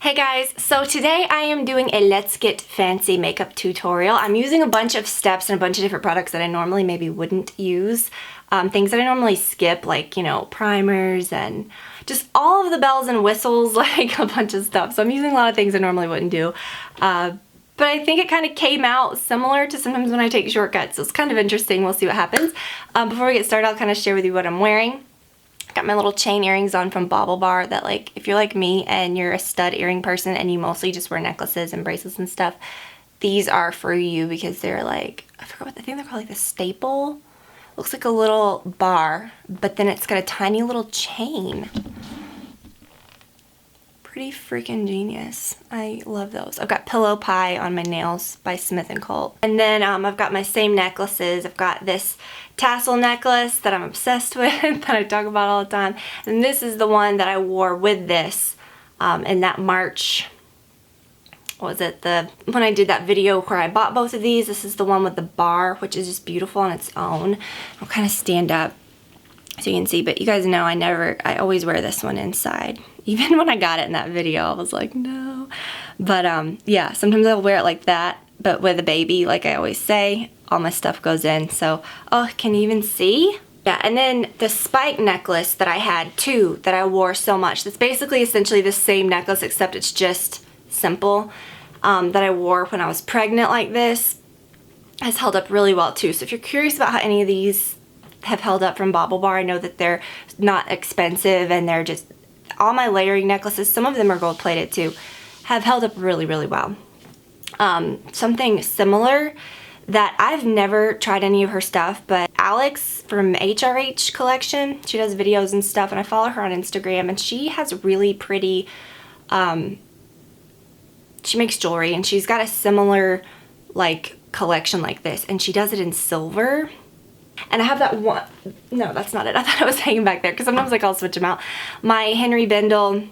Hey guys, so today I am doing a Let's Get Fancy makeup tutorial. I'm using a bunch of steps and a bunch of different products that I normally maybe wouldn't use. Things that I normally skip, like, you know, primers and just all of the bells and whistles, like a bunch of stuff. So I'm using a lot of things I normally wouldn't do. But I think it kind of came out similar to sometimes when I take shortcuts. So it's kind of interesting. We'll see what happens. Before we get started, I'll kind of share with you what I'm wearing. Got my little chain earrings on from Bobbi that, like, if you're like me and you're a stud earring person and you mostly just wear necklaces and bracelets and stuff, these are for you because they're like, I forgot what, I think they're called like the staple. Looks like a little bar, but then it's got a tiny little chain. Pretty freaking genius. I love those. I've got Pillow Pie on my nails by Smith & Colt. And then I've got my same necklaces. I've got this tassel necklace that I'm obsessed with that I talk about all the time. And this is the one that I wore with this in that March, what was it, when I did that video where I bought both of these. This is the one with the bar, which is just beautiful on its own. I'll kind of stand up so you can see, but you guys know I always wear this one inside. Even when I got it in that video, I was like, no. But yeah, sometimes I'll wear it like that, but with a baby, like I always say, all my stuff goes in. So, oh, can you even see? Yeah, and then the spike necklace that I had too, that I wore so much. That's basically essentially the same necklace, except it's just simple, that I wore when I was pregnant like this, has held up really well too. So if you're curious about how any of these have held up from Bobbi, I know that they're not expensive and they're just, all my layering necklaces, some of them are gold plated too, have held up really, really well. Something similar that I've never tried any of her stuff, but Alex from HRH collection, she does videos and stuff, and I follow her on Instagram, and she has really pretty, she makes jewelry, and she's got a similar like collection like this, and she does it in silver. And I have that one, no, that's not it. I thought it was hanging back there because sometimes like I'll switch them out. My Henry Bendel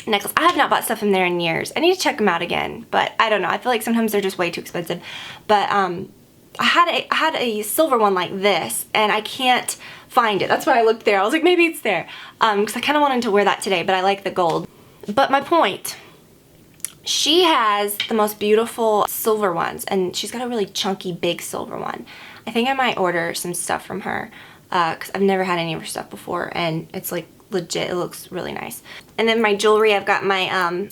necklace. I have not bought stuff from there in years. I need to check them out again, but I don't know. I feel like sometimes they're just way too expensive. But I had a silver one like this, and I can't find it. That's why I looked there. I was like, maybe it's there, because I kind of wanted to wear that today, but I like the gold. But my point, she has the most beautiful silver ones, and she's got a really chunky, big silver one. I think I might order some stuff from her because I've never had any of her stuff before, and it's like legit. It looks really nice. And then my jewelry, I've got my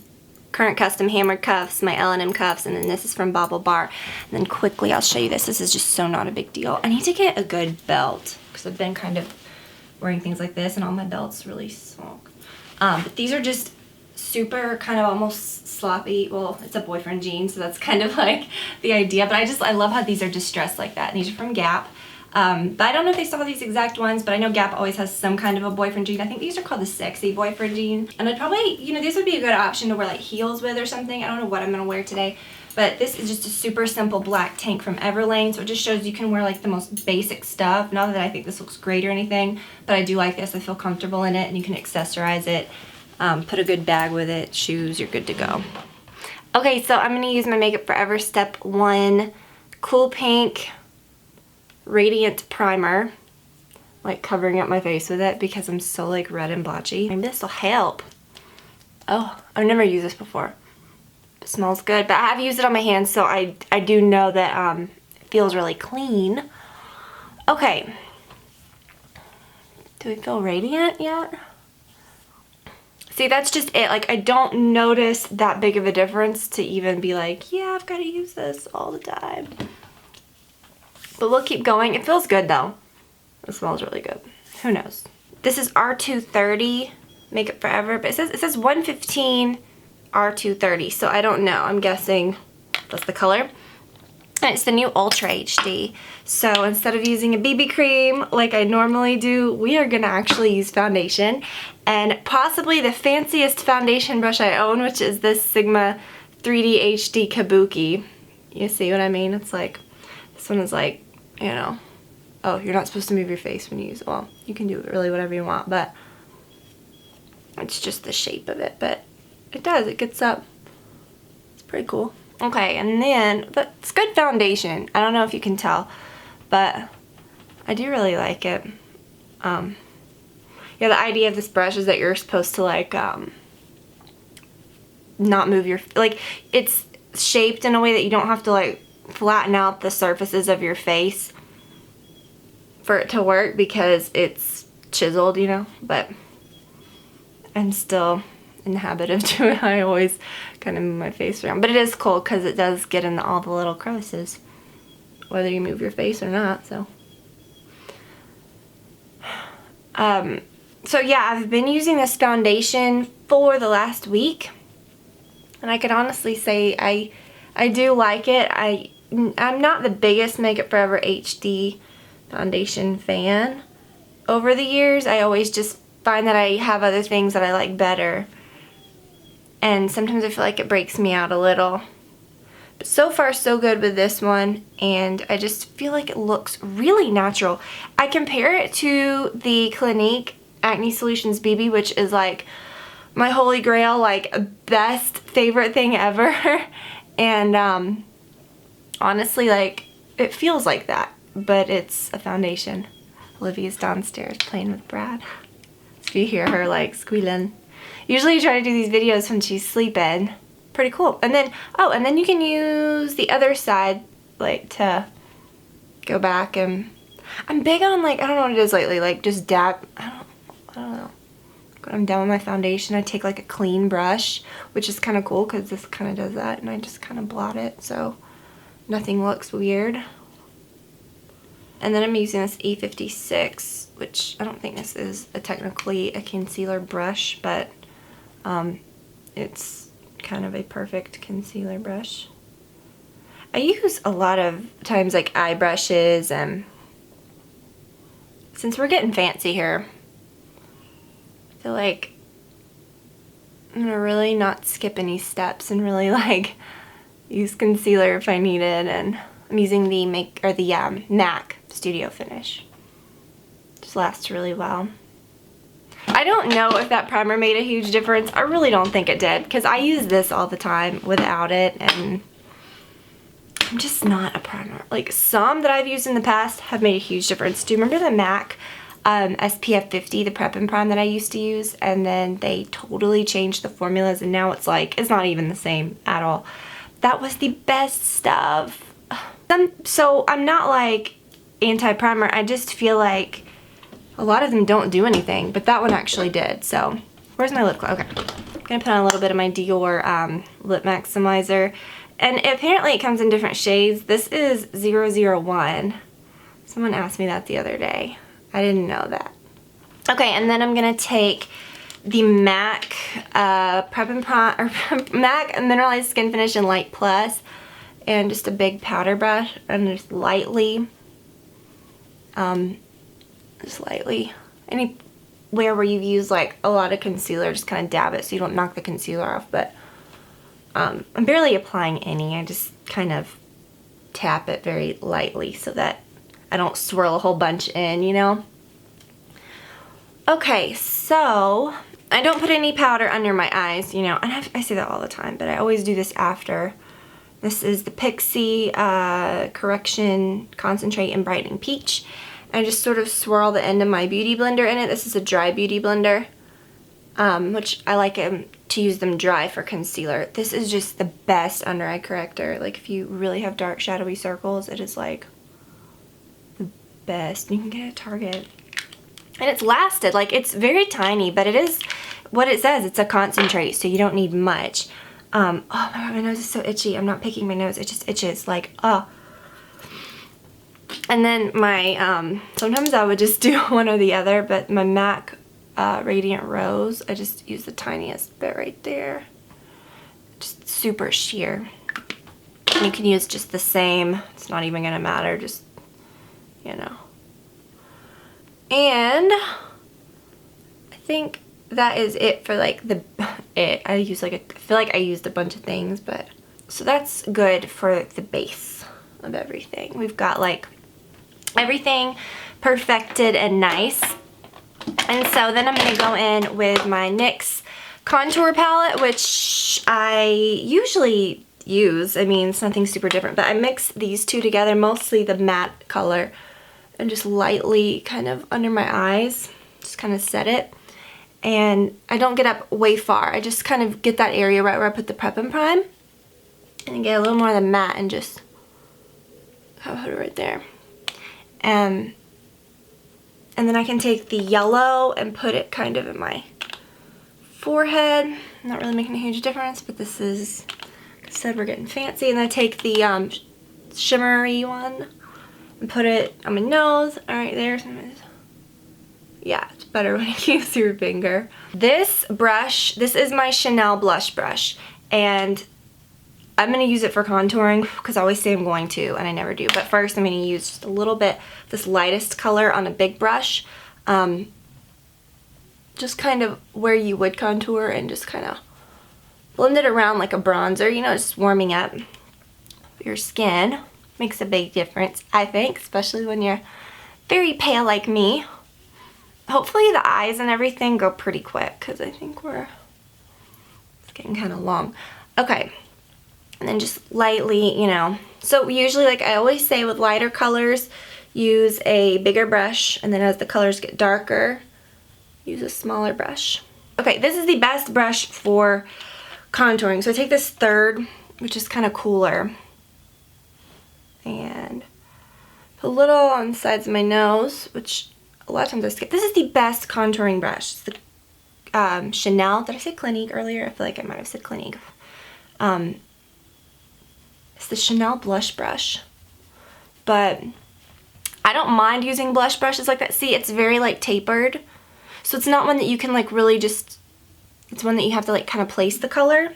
current custom hammered cuffs, my L&M cuffs, and then this is from Bobbi. And then quickly I'll show you this. This is just so not a big deal. I need to get a good belt because I've been kind of wearing things like this and all my belts really small. But these are just super kind of almost sloppy. Well, it's a boyfriend jean, so that's kind of like the idea, but I love how these are distressed like that. And these are from Gap. But I don't know if they still have these exact ones, but I know Gap always has some kind of a boyfriend jean. I think these are called the sexy boyfriend jean. And I'd probably, you know, these would be a good option to wear like heels with or something. I don't know what I'm gonna wear today, but this is just a super simple black tank from Everlane. So it just shows you can wear like the most basic stuff. Not that I think this looks great or anything, but I do like this. I feel comfortable in it, and you can accessorize it. Put a good bag with it, shoes, you're good to go. Okay, so I'm gonna use my Makeup Forever Step 1 Cool Pink Radiant Primer, like covering up my face with it because I'm so like red and blotchy. Maybe this will help. Oh, I've never used this before. It smells good, but I have used it on my hands, so I do know that it feels really clean. Okay, do we feel radiant yet? See, that's just it. Like, I don't notice that big of a difference to even be like, yeah, I've got to use this all the time. But we'll keep going. It feels good, though. It smells really good. Who knows? This is R230 Makeup Forever, but it says 115 R230, so I don't know. I'm guessing that's the color. And it's the new Ultra HD. So instead of using a BB cream like I normally do, we are gonna actually use foundation, and possibly the fanciest foundation brush I own, which is this Sigma 3D HD Kabuki. You see what I mean? It's like, this one is like, you know, oh, you're not supposed to move your face when you use it. Well, you can do really whatever you want, but it's just the shape of it, but it does, it gets up. It's pretty cool. Okay, and then, that's good foundation. I don't know if you can tell, but I do really like it. Yeah, the idea of this brush is that you're supposed to like not move your, like, it's shaped in a way that you don't have to like flatten out the surfaces of your face for it to work because it's chiseled, you know, but I'm still in the habit of doing it. I always kind of move my face around, but it is cool because it does get in all the little crevices, whether you move your face or not, so. So yeah, I've been using this foundation for the last week, and I can honestly say I do like it. I'm not the biggest Makeup Forever HD foundation fan over the years. I always just find that I have other things that I like better, and sometimes I feel like it breaks me out a little. But so far so good with this one, and I just feel like it looks really natural. I compare it to the Clinique Acne Solutions BB, which is like my holy grail, like best favorite thing ever. And honestly, like, it feels like that, but it's a foundation. Olivia's downstairs playing with Brad. So you hear her like squealing. Usually you try to do these videos when she's sleeping. Pretty cool. And then, oh, and then you can use the other side, like, to go back. And I'm big on, like, I don't know what it is lately, like, just dab, I don't know. When I'm done with my foundation, I take like a clean brush, which is kind of cool because this kind of does that, and I just kind of blot it so nothing looks weird. And then I'm using this E56, which I don't think this is technically a concealer brush, but it's kind of a perfect concealer brush. I use a lot of times like eye brushes, and since we're getting fancy here, I feel like I'm gonna really not skip any steps and really like use concealer if I need it. And I'm using the MAC Studio Finish. Just lasts really well. I don't know if that primer made a huge difference. I really don't think it did because I use this all the time without it, and I'm just not a primer. Like, some that I've used in the past have made a huge difference. Do you remember the MAC SPF 50, the Prep and Prime that I used to use? And then they totally changed the formulas, and now it's like, it's not even the same at all. That was the best stuff. So I'm not like anti-primer. I just feel like a lot of them don't do anything, but that one actually did. So where's my lip gloss? Okay, I'm gonna put on a little bit of my Dior lip maximizer, and apparently it comes in different shades. This is 001. Someone asked me that the other day. I didn't know that. Okay, and then I'm gonna take the MAC Prep and Prime, or MAC Mineralized Skin Finish in Light Plus, and just a big powder brush, and just lightly, anywhere where you've used like a lot of concealer, just kind of dab it so you don't knock the concealer off. But I'm barely applying any. I just kind of tap it very lightly so that I don't swirl a whole bunch in, you know? Okay, so I don't put any powder under my eyes, you know, and I say that all the time, but I always do this after. This is the Pixie Correction Concentrate and Brightening Peach. I just sort of swirl the end of my beauty blender in it. This is a dry beauty blender, which I like to use them dry for concealer. This is just the best under eye corrector. Like, if you really have dark shadowy circles, it is like the best. You can get it at Target. And it's lasted. Like, it's very tiny, but it is what it says. It's a concentrate, so you don't need much. Oh my god, my nose is so itchy. I'm not picking my nose. It just itches. Like, oh. And then my, sometimes I would just do one or the other, but my MAC Radiant Rose, I just use the tiniest bit right there. Just super sheer. And you can use just the same. It's not even going to matter, just, you know. And I think that is it for like I feel like I used a bunch of things, but so that's good for the base of everything. We've got like everything perfected and nice. And so then I'm going to go in with my NYX contour palette, which I usually use. I mean, it's nothing super different, but I mix these two together, mostly the matte color, and just lightly kind of under my eyes, just kind of set it. and I don't get up way far. I just kind of get that area right where I put the Prep and Prime, and then get a little more of the matte and just put it right there. And then I can take the yellow and put it kind of in my forehead. Not really making a huge difference, but this is, like I said, we're getting fancy. And then I take the shimmery one and put it on my nose. All right, there's, yeah, it's better when you use your finger. This brush, this is my Chanel blush brush, and I'm going to use it for contouring because I always say I'm going to, and I never do. But first I'm going to use just a little bit this lightest color on a big brush. Just kind of where you would contour, and just kind of blend it around like a bronzer, you know, just warming up your skin. Makes a big difference, I think, especially when you're very pale like me. Hopefully the eyes and everything go pretty quick because I think it's getting kind of long. Okay. And then just lightly, you know. So usually, like I always say with lighter colors, use a bigger brush, and then as the colors get darker, use a smaller brush. Okay, this is the best brush for contouring. So I take this third, which is kind of cooler, and put a little on the sides of my nose, which a lot of times I skip. This is the best contouring brush. It's the Chanel. Did I say Clinique earlier? I feel like I might have said Clinique. It's the Chanel blush brush, but I don't mind using blush brushes like that. See, it's very like tapered, so it's not one that you can like really just, it's one that you have to like kind of place the color.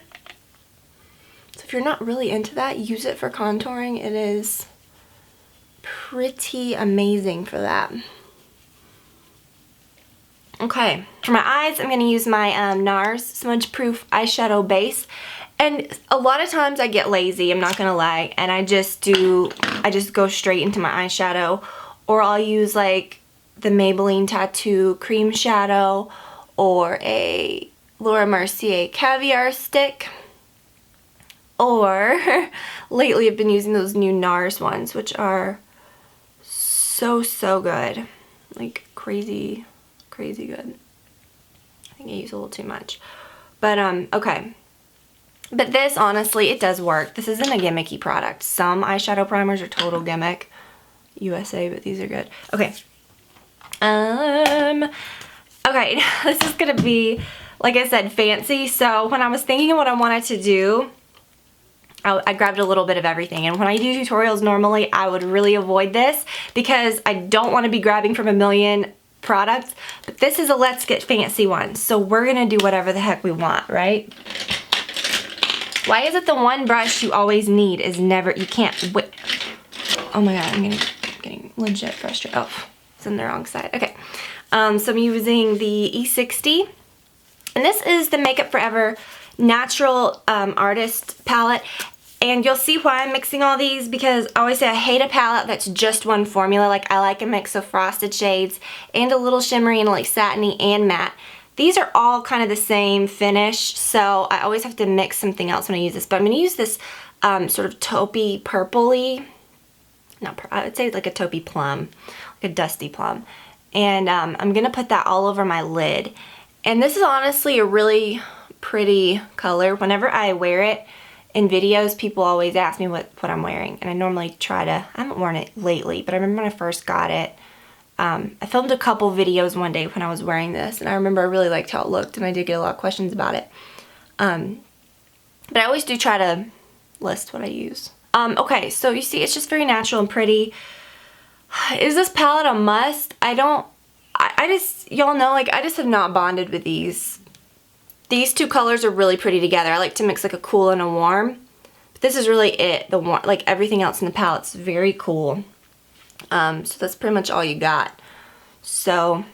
So if you're not really into that, use it for contouring. It is pretty amazing for that. Okay, for my eyes, I'm going to use my Nars Smudge Proof Eyeshadow Base. And a lot of times I get lazy, I'm not going to lie, and I just go straight into my eyeshadow. Or I'll use like the Maybelline Tattoo Cream Shadow, or a Laura Mercier Caviar Stick. Or lately I've been using those new Nars ones, which are so good. Like crazy good. I think I use a little too much. But okay. But this, honestly, it does work. This isn't a gimmicky product. Some eyeshadow primers are total gimmick. USA, but these are good. Okay. Okay, this is gonna be, like I said, fancy. So when I was thinking of what I wanted to do, I grabbed a little bit of everything. And when I do tutorials normally, I would really avoid this because I don't want to be grabbing from a million products. But this is a let's get fancy one. So we're gonna do whatever the heck we want, right? Why is it the one brush you always need is never, you can't wait. Oh my god, I'm getting legit frustrated. Oh, it's on the wrong side. Okay, so I'm using the E60. And this is the Makeup Forever Natural Artist palette. And you'll see why I'm mixing all these, because I always say I hate a palette that's just one formula. Like I like a mix of frosted shades and a little shimmery and like satiny and matte. These are all kind of the same finish, so I always have to mix something else when I use this. But I'm going to use this sort of taupey purpley, I would say like a taupey plum, like a dusty plum. And I'm going to put that all over my lid. And this is honestly a really pretty color. Whenever I wear it in videos, people always ask me what I'm wearing. And I normally try to, I haven't worn it lately, but I remember when I first got it, I filmed a couple videos one day when I was wearing this, and I remember I really liked how it looked, and I did get a lot of questions about it. But I always do try to list what I use. Okay, so you see it's just very natural and pretty. Is this palette a must? I just, y'all know, like I just have not bonded with these. These two colors are really pretty together. I like to mix like a cool and a warm. But this is really it, the warm, like everything else in the palette's very cool. So that's pretty much all you got. So,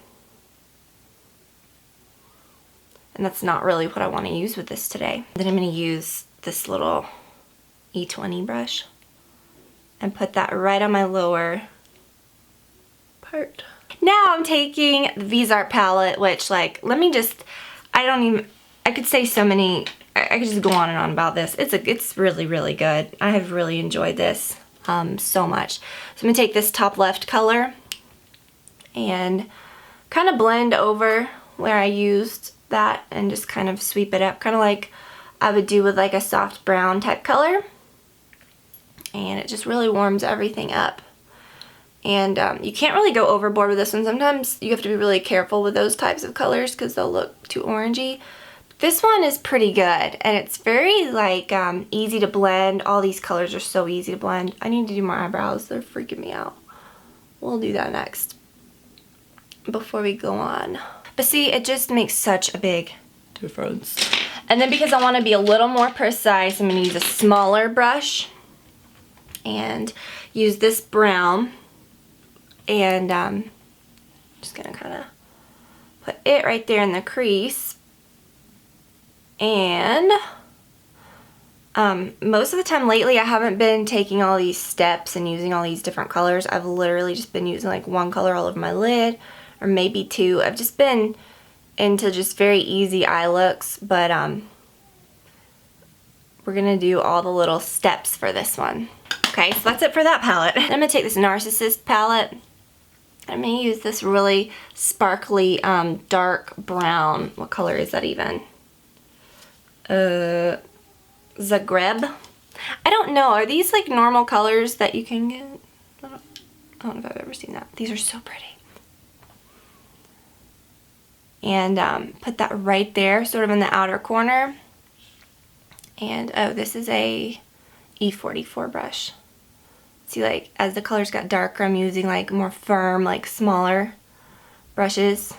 and that's not really what I want to use with this today. Then I'm going to use this little E20 brush and put that right on my lower part. Now I'm taking the Vizart palette, which like, let me just, I could say so many, I could just go on and on about this. It's really good. I have really enjoyed this so much. So I'm gonna take this top left color and kind of blend over where I used that and just kind of sweep it up, kind of like I would do with like a soft brown type color. And it just really warms everything up. And you can't really go overboard with this one. Sometimes you have to be really careful with those types of colors because they'll look too orangey. This one is pretty good, and it's very like easy to blend. All these colors are so easy to blend. I need to do my eyebrows. They're freaking me out. We'll do that next before we go on. But see, it just makes such a big difference. And then because I want to be a little more precise, I'm going to use a smaller brush and use this brown. And just gonna kind of put it right there in the crease. And most of the time lately I haven't been taking all these steps and using all these different colors. I've literally just been using like one color all over my lid, or maybe two. I've just been into just very easy eye looks, but we're gonna do all the little steps for this one. Okay, so that's it for that palette. I'm gonna take this Narcissist palette. I'm going to use this really sparkly dark brown. What color is that even? Zagreb. I don't know. Are these like normal colors that you can get? I don't know if I've ever seen that. These are so pretty. And put that right there, sort of in the outer corner. And oh, this is a E44 brush. See, like, as the colors got darker, I'm using, like, more firm, like, smaller brushes.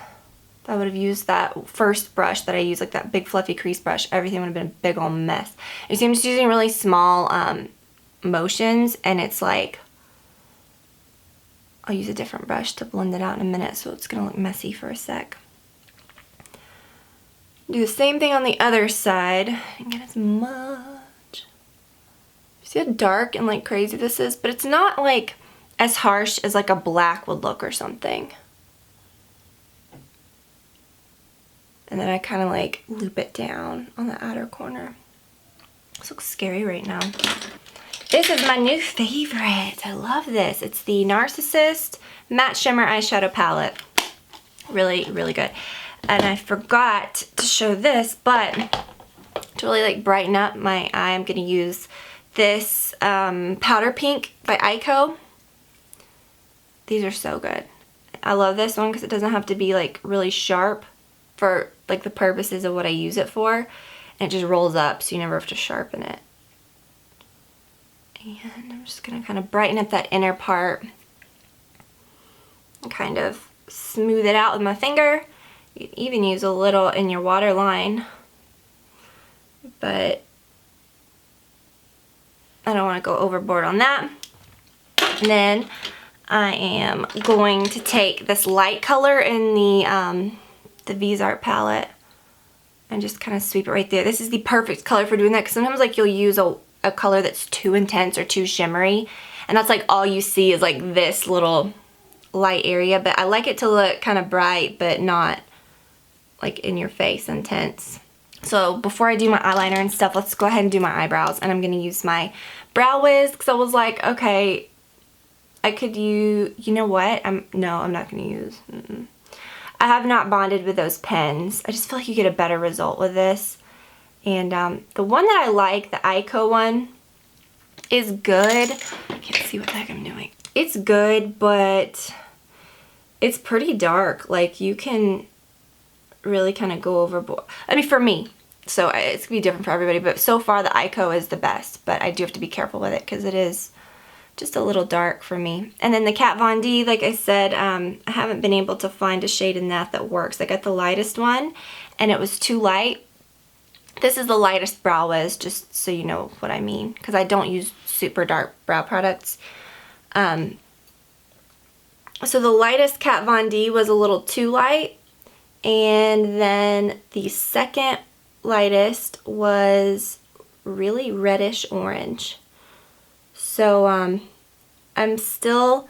If I would have used that first brush that I used, like that big fluffy crease brush, everything would have been a big old mess. You see, I'm just using really small motions, and it's like, I'll use a different brush to blend it out in a minute, so it's going to look messy for a sec. Do the same thing on the other side, and get as much. See how dark and like crazy this is? But it's not like as harsh as like a black would look or something. And then I kind of like loop it down on the outer corner. This looks scary right now. This is my new favorite. I love this. It's the Narcissist Matte Shimmer Eyeshadow Palette. Really, really good. And I forgot to show this, but to really like brighten up my eye, I'm going to use this Powder Pink by Eyeko. These are so good. I love this one because it doesn't have to be like really sharp for like the purposes of what I use it for. And it just rolls up so you never have to sharpen it. And I'm just going to kind of brighten up that inner part and kind of smooth it out with my finger. You can even use a little in your waterline, but I don't want to go overboard on that. And then I am going to take this light color in the V's Art palette and just kind of sweep it right there. This is the perfect color for doing that, because sometimes like you'll use a color that's too intense or too shimmery, and that's like all you see is like this little light area. But I like it to look kind of bright but not like in your face intense. So before I do my eyeliner and stuff, let's go ahead and do my eyebrows. And I'm going to use my Brow Wiz because I was like, okay, I could use, you know what? No, I'm not going to use. I have not bonded with those pens. I just feel like you get a better result with this. And the one that I like, the Eyeko one, is good. I can't see what the heck I'm doing. It's good, but it's pretty dark. Like, you can really kind of go overboard. I mean, for me. So it's gonna be different for everybody, but so far the Eyeko is the best. But I do have to be careful with it because it is just a little dark for me. And then the Kat Von D, like I said, I haven't been able to find a shade in that works. I got the lightest one, and it was too light. This is the lightest Brow Wiz, just so you know what I mean, because I don't use super dark brow products. So the lightest Kat Von D was a little too light, and then the second lightest was really reddish orange. So I'm still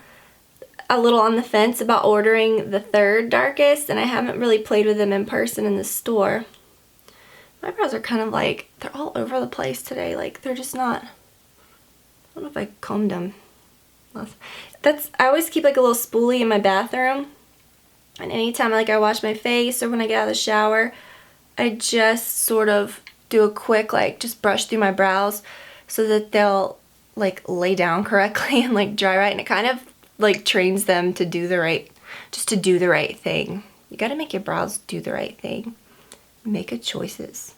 a little on the fence about ordering the third darkest, and I haven't really played with them in person in the store. My brows are kind of like, they're all over the place today. Like, they're just not, I don't know if I combed them. I always keep like a little spoolie in my bathroom, And anytime like I wash my face or when I get out of the shower, I just sort of do a quick like just brush through my brows so that they'll like lay down correctly and like dry right, and it kind of like trains them to do the right, just to do the right thing. You gotta make your brows do the right thing. Make good choices.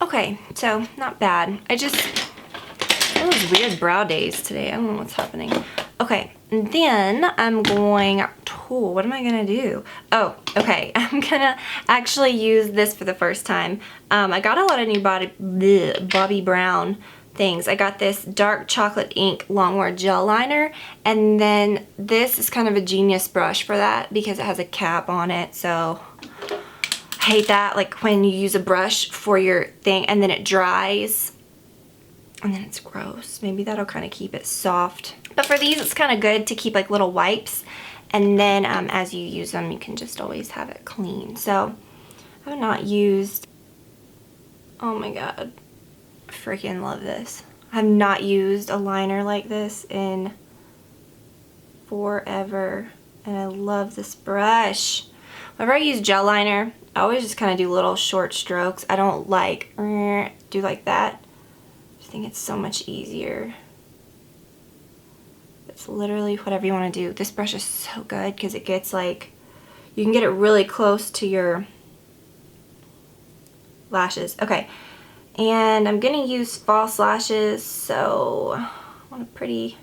Okay, so not bad. Those weird brow days today. I don't know what's happening. Okay, and then I'm going to, what am I gonna do? Oh, okay, I'm gonna actually use this for the first time. I got a lot of new Bobbi Brown things. I got this dark chocolate ink longwear gel liner, and then this is kind of a genius brush for that because it has a cap on it, so I hate that, like when you use a brush for your thing and then it dries and then it's gross. Maybe that'll kind of keep it soft. But for these, it's kind of good to keep like little wipes, and then as you use them, you can just always have it clean. So I have not used, oh my god, I freaking love this. I've not used a liner like this in forever, and I love this brush. Whenever I use gel liner, I always just kind of do little short strokes. I don't like do like that. I think it's so much easier. It's literally whatever you want to do. This brush is so good because it gets like, you can get it really close to your lashes. Okay, and I'm gonna use false lashes, so I want a pretty,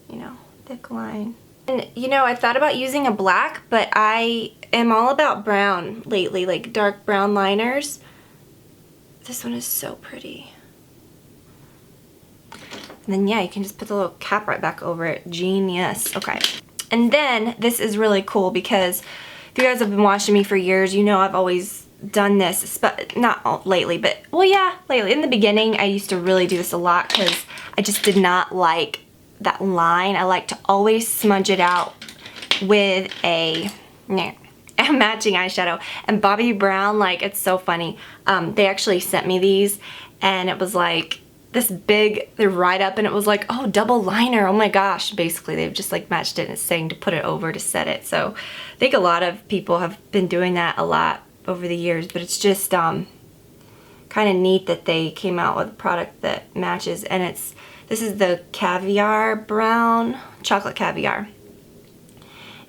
you know, thick line. And you know, I thought about using a black, but I am all about brown lately, like dark brown liners. This one is so pretty. And then yeah, you can just put the little cap right back over it. Genius. Okay. And then this is really cool because if you guys have been watching me for years, you know I've always done this, but not lately, but well, yeah, lately. In the beginning, I used to really do this a lot because I just did not like that line. I like to always smudge it out with a matching eyeshadow. And Bobbi Brown, like, it's so funny. They actually sent me these, and it was like this big, they're right up, and it was like, oh, double liner, oh my gosh. Basically, they've just like matched it, and it's saying to put it over to set it. So I think a lot of people have been doing that a lot over the years, but it's just kind of neat that they came out with a product that matches. And this is the caviar brown, chocolate caviar.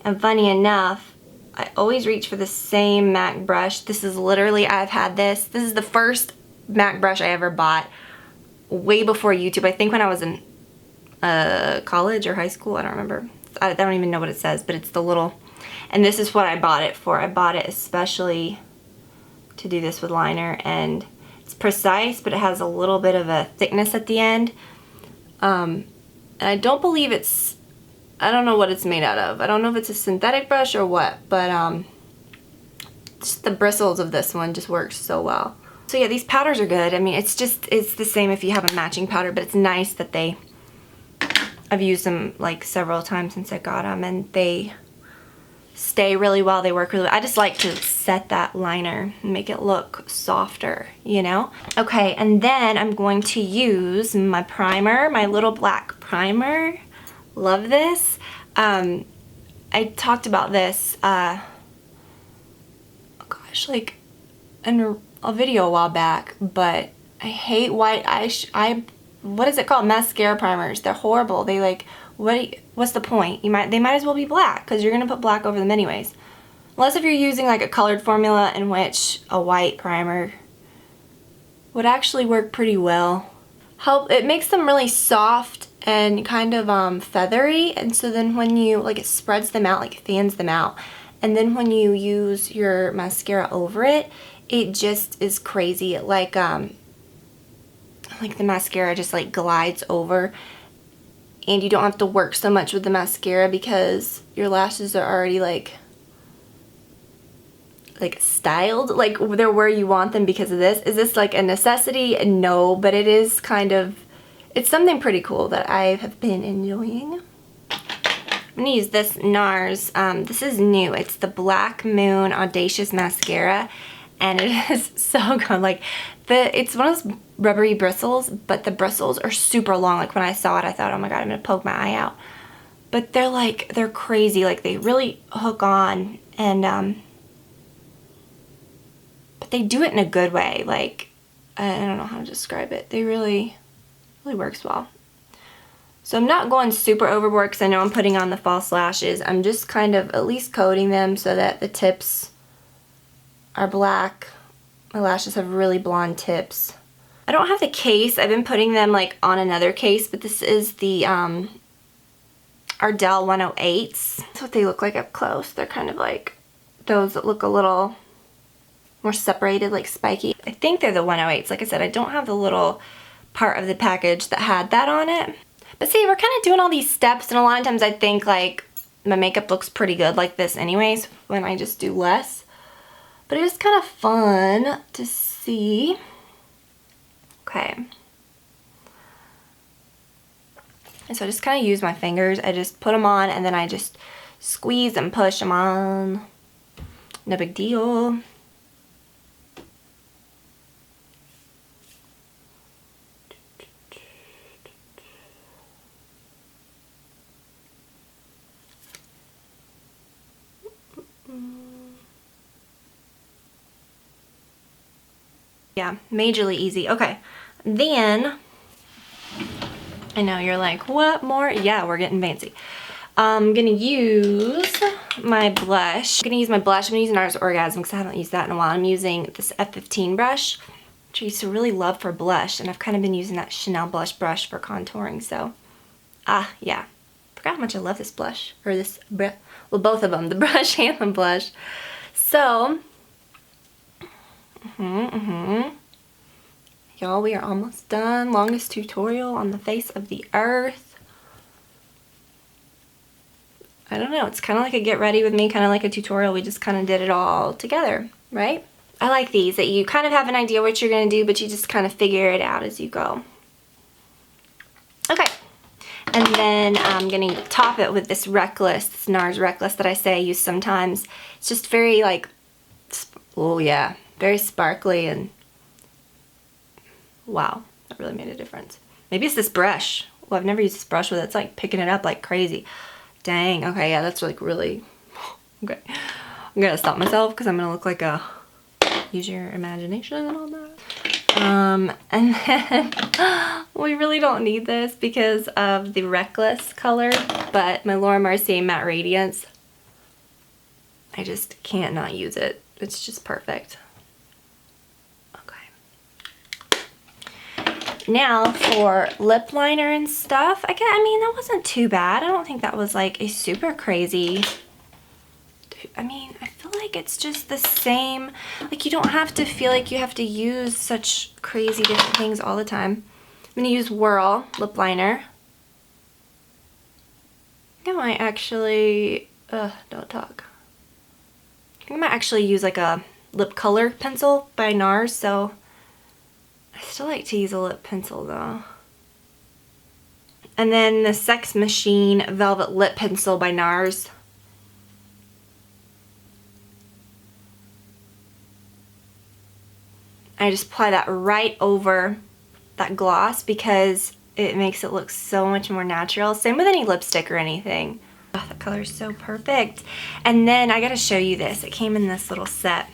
And funny enough, I always reach for the same MAC brush. This is literally, I've had this. This is the first MAC brush I ever bought way before YouTube. I think when I was in college or high school, I don't remember. I don't even know what it says, but it's the little, and this is what I bought it for. I bought it especially to do this with liner, and it's precise, but it has a little bit of a thickness at the end. And I don't believe it's, I don't know what it's made out of. I don't know if it's a synthetic brush or what, but just the bristles of this one just works so well. So yeah, these powders are good. I mean, it's the same if you have a matching powder, but it's nice that I've used them like several times since I got them, and they stay really well. They work really well. I just like to set that liner and make it look softer, you know? Okay, and then I'm going to use my primer, my little black primer. Love this. I talked about this, oh gosh, like in a video a while back, but I hate white what is it called? Mascara primers. They're horrible. They like, what's the point? They might as well be black, because you're gonna put black over them anyways. Unless if you're using like a colored formula in which a white primer would actually work pretty well. It makes them really soft and kind of feathery, and so then when you, like, it spreads them out, like fans them out, and then when you use your mascara over it, it just is crazy. Like the mascara just like glides over, and you don't have to work so much with the mascara because your lashes are already like styled, like they're where you want them because of this. Is this like a necessity? No, but it is kind of, it's something pretty cool that I have been enjoying. I'm gonna use this Nars. This is new. It's the Black Moon Audacious Mascara, and it is so good. Like, it's one of those rubbery bristles, but the bristles are super long. Like, when I saw it, I thought, oh my god, I'm gonna poke my eye out. but they're crazy. Like, they really hook on, and but they do it in a good way. Like, I don't know how to describe it. They really works well. So I'm not going super overboard because I know I'm putting on the false lashes. I'm just kind of at least coating them so that the tips are black. My lashes have really blonde tips. I don't have the case. I've been putting them like on another case, but this is the Ardell 108s. That's what they look like up close. They're kind of like those that look a little more separated, like spiky. I think they're the 108s. Like I said, I don't have the little part of the package that had that on it. But see, we're kind of doing all these steps, and a lot of times I think like my makeup looks pretty good like this anyways when I just do less. But it is kind of fun to see. Okay. And so I just kind of use my fingers. I just put them on, and then I just squeeze and push them on. No big deal. Yeah, majorly easy. Okay, then, I know you're like, what more? Yeah, we're getting fancy. I'm gonna use my blush. I'm gonna use my blush. I'm gonna use Nars Orgasm because I haven't used that in a while. I'm using this F15 brush, which I used to really love for blush, and I've kind of been using that Chanel blush brush for contouring, so, yeah. Forgot how much I love this blush, or this, well, both of them, the brush and the blush. So, y'all, we are almost done. Longest tutorial on the face of the earth. I don't know, it's kind of like a get ready with me, kind of like a tutorial. We just kind of did it all together, right? I like these, that you kind of have an idea what you're going to do, but you just kind of figure it out as you go. Okay, and then I'm going to top it with this Reckless, this Nars Reckless that I say I use sometimes. It's just very like, oh yeah, very sparkly, and wow, that really made a difference. Maybe it's this brush. Well, I've never used this brush with it. It's like picking it up like crazy. Dang, okay, yeah, that's like really, okay. I'm gonna stop myself because I'm gonna look like a, use your imagination and all that. And then, we really don't need this because of the Reckless color, but my Laura Mercier Matte Radiance, I just can't not use it. It's just perfect. Now for lip liner and stuff, I mean, that wasn't too bad. I don't think that was like a super crazy, I mean, I feel like it's just the same. Like, you don't have to feel like you have to use such crazy different things all the time. I'm gonna use Whirl lip liner. I think I might actually, don't talk. I think I might actually use like a lip color pencil by Nars, so I still like to use a lip pencil though. And then the Sex Machine Velvet Lip Pencil by Nars. I just apply that right over that gloss because it makes it look so much more natural. Same with any lipstick or anything. Oh, that color is so perfect. And then I gotta show you this. It came in this little set.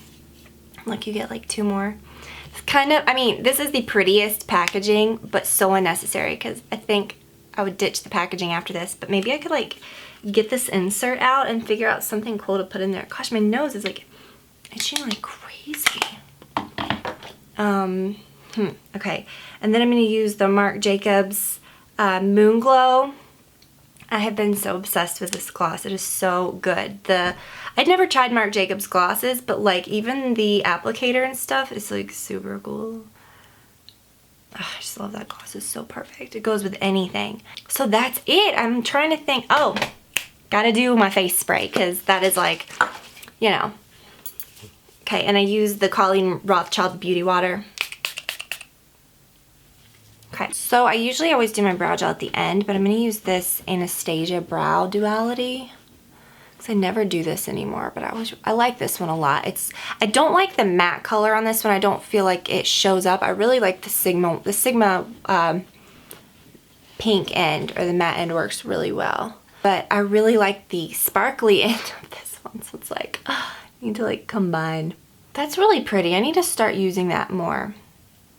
Look, you get like 2 more. It's kind of, I mean, this is the prettiest packaging, but so unnecessary because I think I would ditch the packaging after this, but maybe I could like get this insert out and figure out something cool to put in there. Gosh, my nose is like itching like crazy. Okay, and then I'm going to use the Marc Jacobs Moonglow. I have been so obsessed with this gloss. It is so good. I'd never tried Marc Jacobs glosses, but like even the applicator and stuff is like super cool. Oh, I just love that gloss. It's so perfect. It goes with anything. So that's it. I'm trying to think. Oh, gotta do my face spray because that is like, you know. Okay, and I use the Colleen Rothschild Beauty Water. Okay, so I usually always do my brow gel at the end, but I'm going to use this Anastasia Brow Duality. Because I never do this anymore, but I like this one a lot. I don't like the matte color on this one. I don't feel like it shows up. I really like the Sigma pink end, or the matte end works really well. But I really like the sparkly end of this one, so it's like, I need to like combine. That's really pretty. I need to start using that more.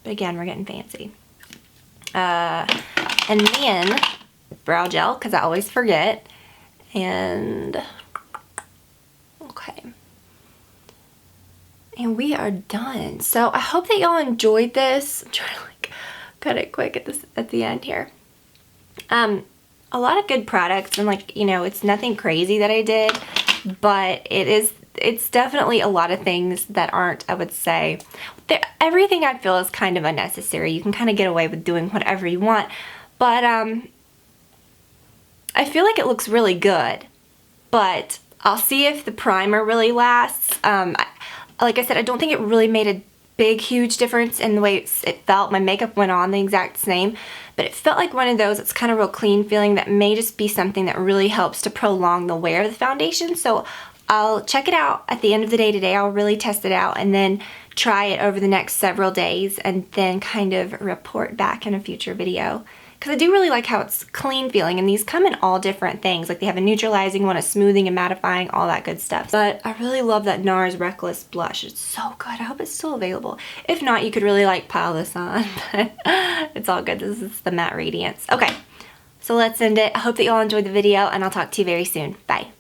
But again, we're getting fancy. And then brow gel, because I always forget. And okay. And we are done. So I hope that y'all enjoyed this. I'm trying to like cut it quick at the end here. A lot of good products, and like, you know, it's nothing crazy that I did, but it's definitely a lot of things that aren't, I would say, everything I feel is kind of unnecessary. You can kind of get away with doing whatever you want, but I feel like it looks really good, but I'll see if the primer really lasts. Like I said, I don't think it really made a big, huge difference in the way it felt. My makeup went on the exact same, but it felt like one of those, it's kind of real clean feeling that may just be something that really helps to prolong the wear of the foundation. So I'll check it out at the end of the day today. I'll really test it out and then try it over the next several days and then kind of report back in a future video. Because I do really like how it's clean feeling, and these come in all different things. Like they have a neutralizing one, a smoothing and mattifying, all that good stuff. But I really love that Nars Reckless blush. It's so good. I hope it's still available. If not, you could really like pile this on, but it's all good. This is the Matte Radiance. Okay, so let's end it. I hope that y'all enjoyed the video, and I'll talk to you very soon. Bye.